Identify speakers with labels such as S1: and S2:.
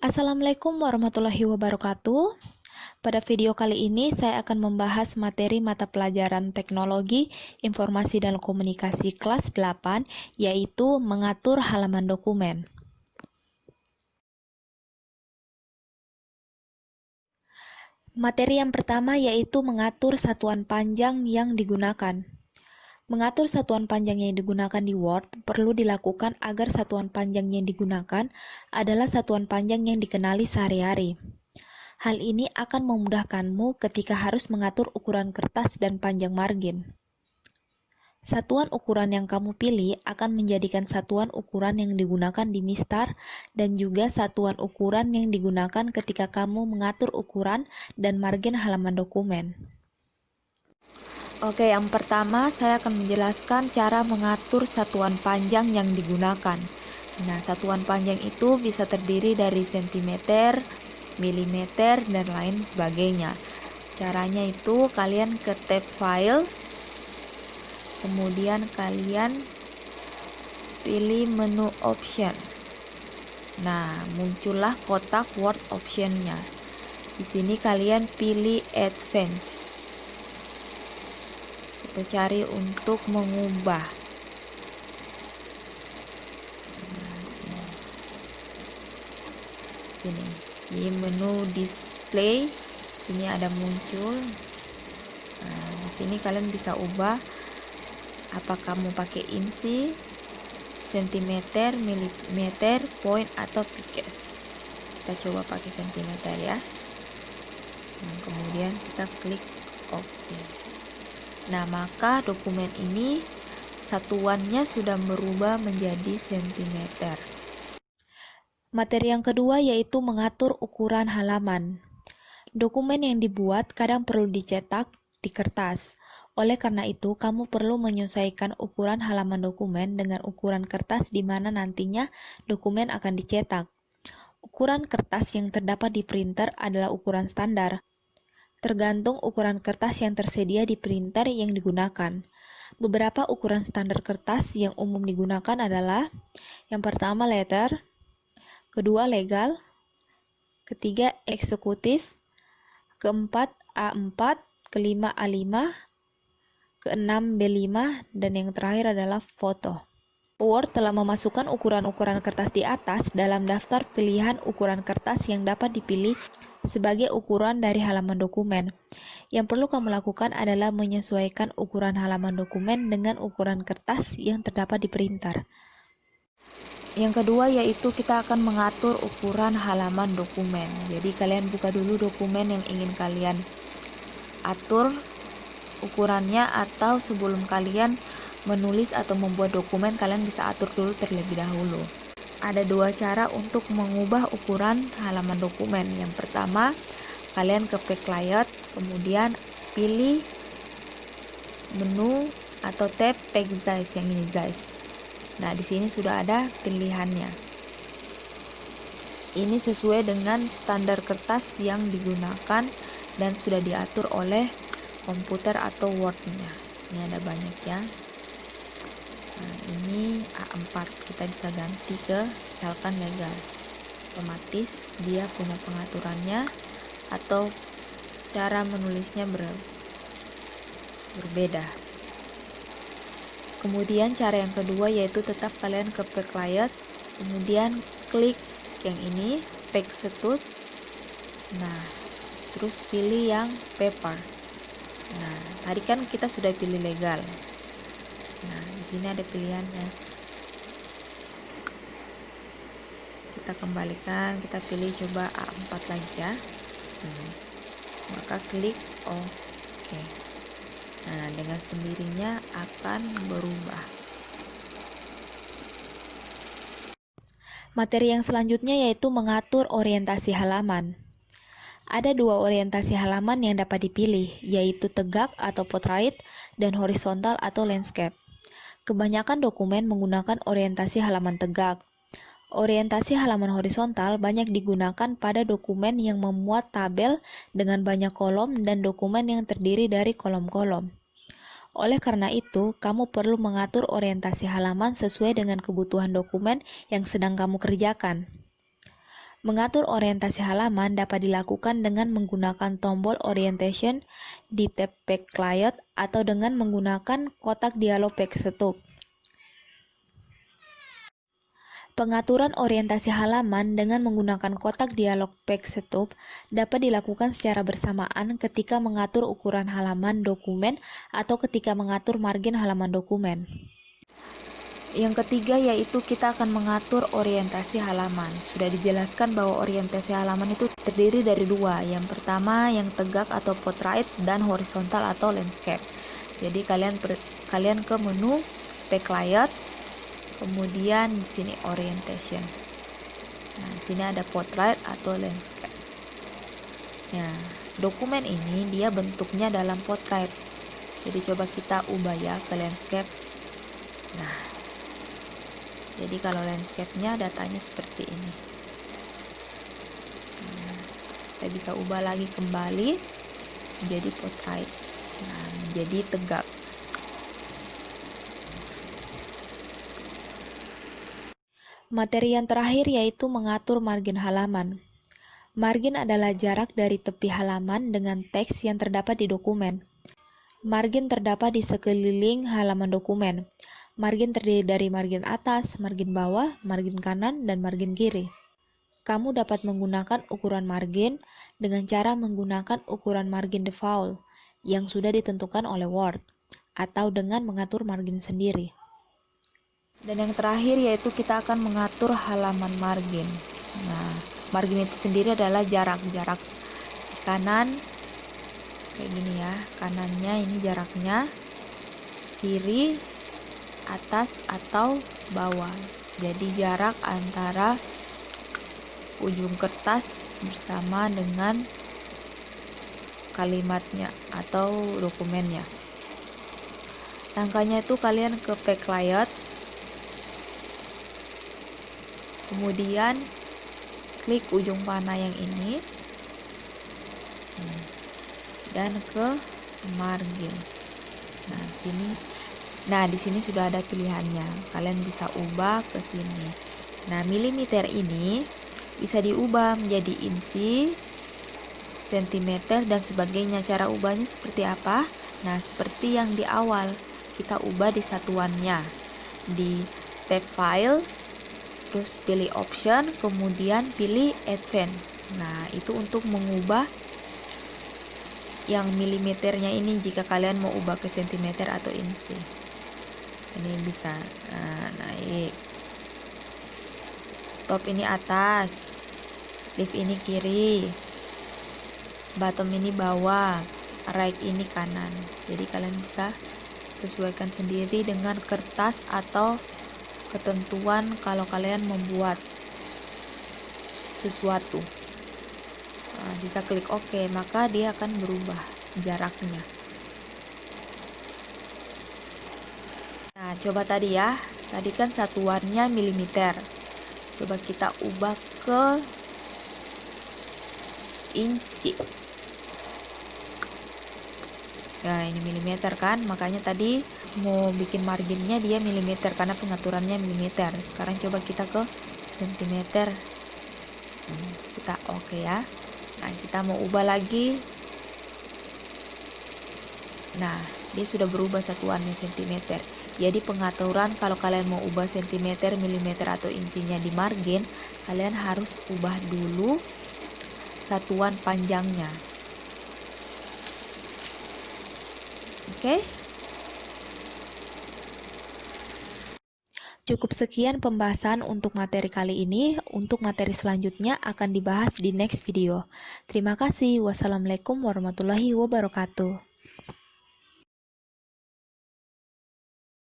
S1: Assalamualaikum warahmatullahi wabarakatuh. Pada video kali ini saya akan membahas materi mata pelajaran Teknologi, Informasi dan Komunikasi kelas 8, yaitu mengatur halaman dokumen. Materi yang pertama yaitu mengatur satuan panjang yang digunakan. Mengatur satuan panjang yang digunakan di Word perlu dilakukan agar satuan panjang yang digunakan adalah satuan panjang yang dikenali sehari-hari. Hal ini akan memudahkanmu ketika harus mengatur ukuran kertas dan panjang margin. Satuan ukuran yang kamu pilih akan menjadikan satuan ukuran yang digunakan di Mistar dan juga satuan ukuran yang digunakan ketika kamu mengatur ukuran dan margin halaman dokumen. Oke, yang pertama saya akan menjelaskan cara mengatur satuan panjang yang digunakan. Nah, satuan panjang itu bisa terdiri dari sentimeter, milimeter, dan lain sebagainya. Caranya itu kalian ke tab file, kemudian kalian pilih menu option. Nah, muncullah kotak Word optionnya. Di sini kalian pilih advance. Kita cari untuk mengubah. Sini di menu display ini ada muncul. Nah, di sini kalian bisa ubah apa kamu pakai inci, sentimeter, milimeter, point atau pixels. Kita coba pakai sentimeter ya. Nah, kemudian kita klik OK. Nah, maka dokumen ini satuannya sudah berubah menjadi sentimeter. Materi yang kedua yaitu mengatur ukuran halaman. Dokumen yang dibuat kadang perlu dicetak di kertas. Oleh karena itu, kamu perlu menyesuaikan ukuran halaman dokumen dengan ukuran kertas di mana nantinya dokumen akan dicetak. Ukuran kertas yang terdapat di printer adalah ukuran standar, tergantung ukuran kertas yang tersedia di printer yang digunakan. Beberapa ukuran standar kertas yang umum digunakan adalah yang pertama letter, kedua legal, ketiga eksekutif, keempat A4, kelima A5, keenam B5, dan yang terakhir adalah foto. Word telah memasukkan ukuran-ukuran kertas di atas dalam daftar pilihan ukuran kertas yang dapat dipilih sebagai ukuran dari halaman dokumen. Yang perlu kamu lakukan adalah menyesuaikan ukuran halaman dokumen dengan ukuran kertas yang terdapat di printer. Yang kedua yaitu kita akan mengatur ukuran halaman dokumen. Jadi kalian buka dulu dokumen yang ingin kalian atur ukurannya, atau sebelum kalian menulis atau membuat dokumen kalian bisa atur dulu terlebih dahulu. Ada dua cara untuk mengubah ukuran halaman dokumen. Yang pertama, kalian ke page layout, kemudian pilih menu atau tab page size yang ini size. Nah, di sini sudah ada pilihannya. Ini sesuai dengan standar kertas yang digunakan dan sudah diatur oleh komputer atau Word-nya. Ini ada banyak ya. Nah, ini A4, kita bisa ganti ke misalkan legal. Otomatis dia punya pengaturannya atau cara menulisnya berbeda. Kemudian cara yang kedua yaitu tetap kalian ke page layout, kemudian klik yang ini page setut. Nah, terus pilih yang paper. Nah, tadi kan kita sudah pilih legal. Nah, di sini ada pilihannya. Kita kembalikan, kita pilih coba A4 lagi ya. Maka klik OK. Nah, dengan sendirinya akan berubah. Materi yang selanjutnya yaitu mengatur orientasi halaman. Ada dua orientasi halaman yang dapat dipilih, yaitu tegak atau portrait dan horizontal atau landscape. Kebanyakan dokumen menggunakan orientasi halaman tegak. Orientasi halaman horizontal banyak digunakan pada dokumen yang memuat tabel dengan banyak kolom dan dokumen yang terdiri dari kolom-kolom. Oleh karena itu, kamu perlu mengatur orientasi halaman sesuai dengan kebutuhan dokumen yang sedang kamu kerjakan. Mengatur orientasi halaman dapat dilakukan dengan menggunakan tombol orientation di tab Page Layout atau dengan menggunakan kotak dialog Page Setup. Pengaturan orientasi halaman dengan menggunakan kotak dialog Page Setup dapat dilakukan secara bersamaan ketika mengatur ukuran halaman dokumen atau ketika mengatur margin halaman dokumen. Yang ketiga yaitu kita akan mengatur orientasi halaman. Sudah dijelaskan bahwa orientasi halaman itu terdiri dari dua. Yang pertama yang tegak atau portrait dan horizontal atau landscape. Jadi kalian ke menu Page Layout, kemudian di sini orientation. Nah, di sini ada portrait atau landscape. Nah, dokumen ini dia bentuknya dalam portrait. Jadi coba kita ubah ya ke landscape. Nah, jadi kalau landscape-nya datanya seperti ini. Nah, kita bisa ubah lagi kembali menjadi portrait. Nah, menjadi tegak. Materi yang terakhir yaitu mengatur margin halaman. Margin adalah jarak dari tepi halaman dengan teks yang terdapat di dokumen. Margin terdapat di sekeliling halaman dokumen. Margin terdiri dari margin atas, margin bawah, margin kanan, dan margin kiri. Kamu dapat menggunakan ukuran margin dengan cara menggunakan ukuran margin default yang sudah ditentukan oleh Word, atau dengan mengatur margin sendiri. Dan yang terakhir yaitu kita akan mengatur halaman margin. Nah, margin itu sendiri adalah jarak kanan kayak gini ya, kanannya ini jaraknya, kiri, atas atau bawah. Jadi jarak antara ujung kertas bersama dengan kalimatnya atau dokumennya. Langkahnya itu kalian ke Page Layout, kemudian klik ujung panah yang ini dan ke margin. Nah, di sini sudah ada pilihannya. Kalian bisa ubah ke sini. Nah, milimeter ini bisa diubah menjadi inci, sentimeter, dan sebagainya. Cara ubahnya seperti apa? Nah, seperti yang di awal, kita ubah di satuannya. Di tab file, terus pilih option, kemudian pilih advance. Nah, itu untuk mengubah yang milimeternya ini jika kalian mau ubah ke sentimeter atau inci. Ini bisa naik, top ini atas, left ini kiri, bottom ini bawah, right ini kanan. Jadi kalian bisa sesuaikan sendiri dengan kertas atau ketentuan kalau kalian membuat sesuatu. Nah, bisa klik OK, maka dia akan berubah jaraknya. Nah, coba tadi ya, tadi kan satuannya milimeter. Coba kita ubah ke inci. Nah, ini milimeter kan, makanya tadi mau bikin marginnya dia milimeter karena pengaturannya milimeter. Sekarang coba kita ke sentimeter. Kita OK ya. Nah, kita mau ubah lagi. Nah, dia sudah berubah satuannya sentimeter. Jadi pengaturan kalau kalian mau ubah sentimeter, milimeter, atau incinya di margin, kalian harus ubah dulu satuan panjangnya. Oke? Cukup sekian pembahasan untuk materi kali ini. Untuk materi selanjutnya akan dibahas di next video. Terima kasih. Wassalamualaikum warahmatullahi wabarakatuh.